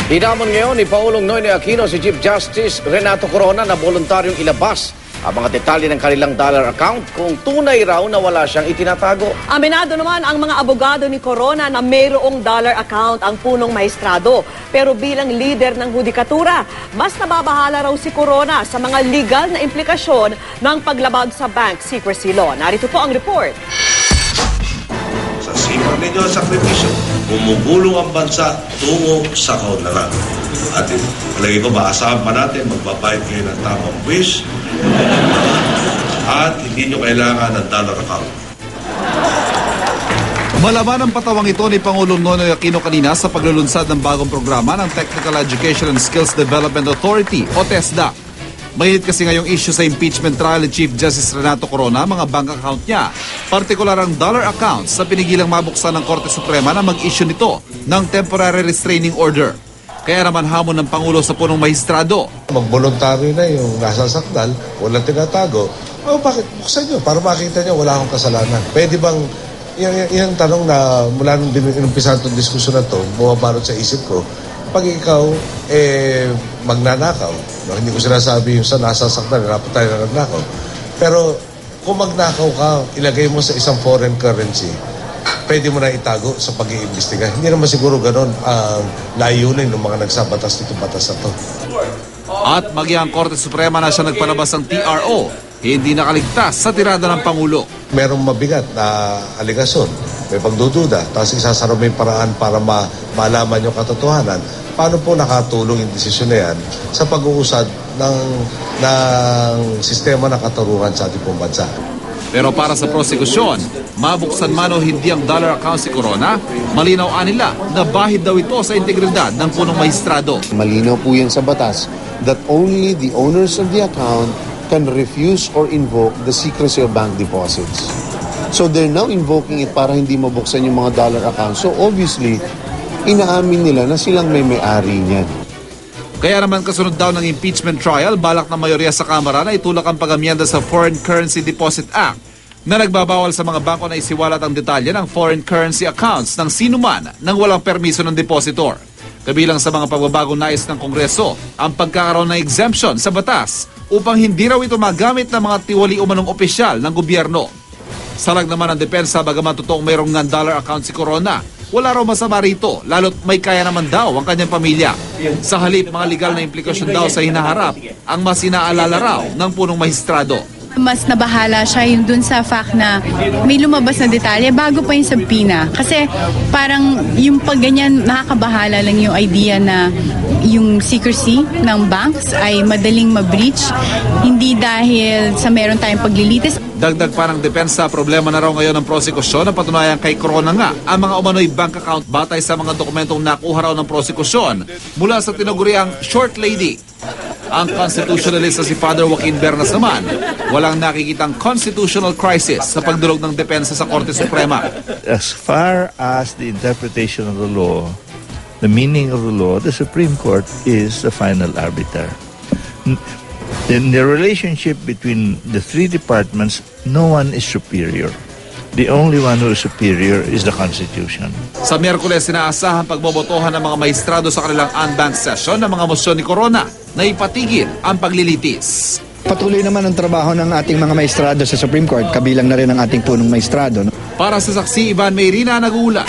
Hinamon ngayon ni Pangulong Noynoy Aquino si Chief Justice Renato Corona na voluntaryong ilabas ang mga detalye ng kanilang dollar account kung tunay raw na wala siyang itinatago. Aminado naman ang mga abogado ni Corona na mayroong dollar account ang punong maestrado. Pero bilang leader ng hudikatura, mas nababahala raw si Corona sa mga legal na implikasyon ng paglabag sa bank secrecy law. Narito po ang report. Sa sipag ninyo ang sakripisyo, gumugulong ang bansa tungo sa kaunlaran. At palagi ko, maasahan pa natin, magbabayad kayo ng tamang buwis at hindi nyo kailangan ng dollar account. Malaman ang patawang ito ni Pangulong Noynoy Aquino kanina sa paglulunsad ng bagong programa ng Technical Education and Skills Development Authority o TESDA. Mainit kasi ngayong issue sa impeachment trial ni Chief Justice Renato Corona, mga bank account niya. Partikular ang dollar accounts sa pinigilang mabuksan ng Korte Suprema na mag-issue nito ng temporary restraining order. Kaya naman hamon ng Pangulo sa punong mahistrado. Magboluntaryo na yung nasa sakdal, walang tinatago. Bakit buksan nyo? Para makita nyo, wala akong kasalanan. Pwede bang, yung tanong na mula nung inumpisahan itong diskusyon na ito, bumabalot sa isip ko, pag ikaw magnanakaw, hindi ko sinasabi yung sa nasasaktan, dapat tayo na nagnakaw. Pero kung magnakaw ka, ilagay mo sa isang foreign currency, pwede mo na itago sa pag-iimbestiga. Hindi naman siguro ganon ang layunin ng mga nagsabatas nito batas na to. At maging ang Korte Suprema na siya nagpalabas ng TRO, hindi nakaligtas sa tirada ng Pangulo. Merong mabigat na aligasyon, may pagdududa, tapos isasara mo yung paraan para malaman yung katotohanan. Paano po nakatulong yung desisyon na yan sa pag-uusad ng sistema ng katarungan sa ating pong bansa? Pero para sa prosekusyon, mabuksan man o hindi ang dollar account si Corona, malinaw nila na bahid daw ito sa integridad ng punong mahistrado. Malinaw po yan sa batas that only the owners of the account can refuse or invoke the secrecy of bank deposits. So they're now invoking it para hindi mabuksan yung mga dollar accounts. So obviously, inaamin nila na silang may-ari niyan. Kaya naman kasunod daw ng impeachment trial, balak ng mayorya sa Kamara na itulak ang pag-amyenda sa Foreign Currency Deposit Act na nagbabawal sa mga bangko na isiwalat ang detalye ng foreign currency accounts ng sinuman nang walang permiso ng depositor. Kabilang sa mga pagbabagong nais ng Kongreso ang pagkakaroon ng exemption sa batas upang hindi raw ito magamit ng mga tiwali umanong opisyal ng gobyerno. Salag naman ang depensa bagaman totoong mayroong ng dollar account si Corona. Wala raw masama rito, lalo't may kaya naman daw ang kanyang pamilya. Sa halip, mga legal na implikasyon daw sa hinaharap ang mas inaalala raw ng punong mahistrado. Mas nabahala siya yung dun sa fact na may lumabas na detalye bago pa yung subpoena. Kasi parang yung pag ganyan nakakabahala lang yung idea na yung secrecy ng banks ay madaling ma-breach. Hindi dahil sa meron tayong paglilitis. Dagdag pa ng depensa, problema na raw ngayon ng prosekusyon na patunayan kay Corona nga ang mga umano'y bank account batay sa mga dokumentong nakuha raw ng prosekusyon mula sa tinaguriang short lady. Ang constitutionalist na si Father Joaquin Bernas naman, walang nakikitang constitutional crisis sa pagdulog ng depensa sa Korte Suprema. As far as the interpretation of the law, the meaning of the law, the Supreme Court is the final arbiter. In the relationship between the three departments, no one is superior. The only one who is superior is the Constitution. Sa Miyerkules, sinaasahan pagbobotohan ng mga maestrado sa kanilang unbanked session ng mga mosyon ni Corona na ipatigil ang paglilitis. Patuloy naman ang trabaho ng ating mga maestrado sa Supreme Court, kabilang na rin ang ating punong maestrado. Para sa saksi, Ivan Mayrina, nag-uula.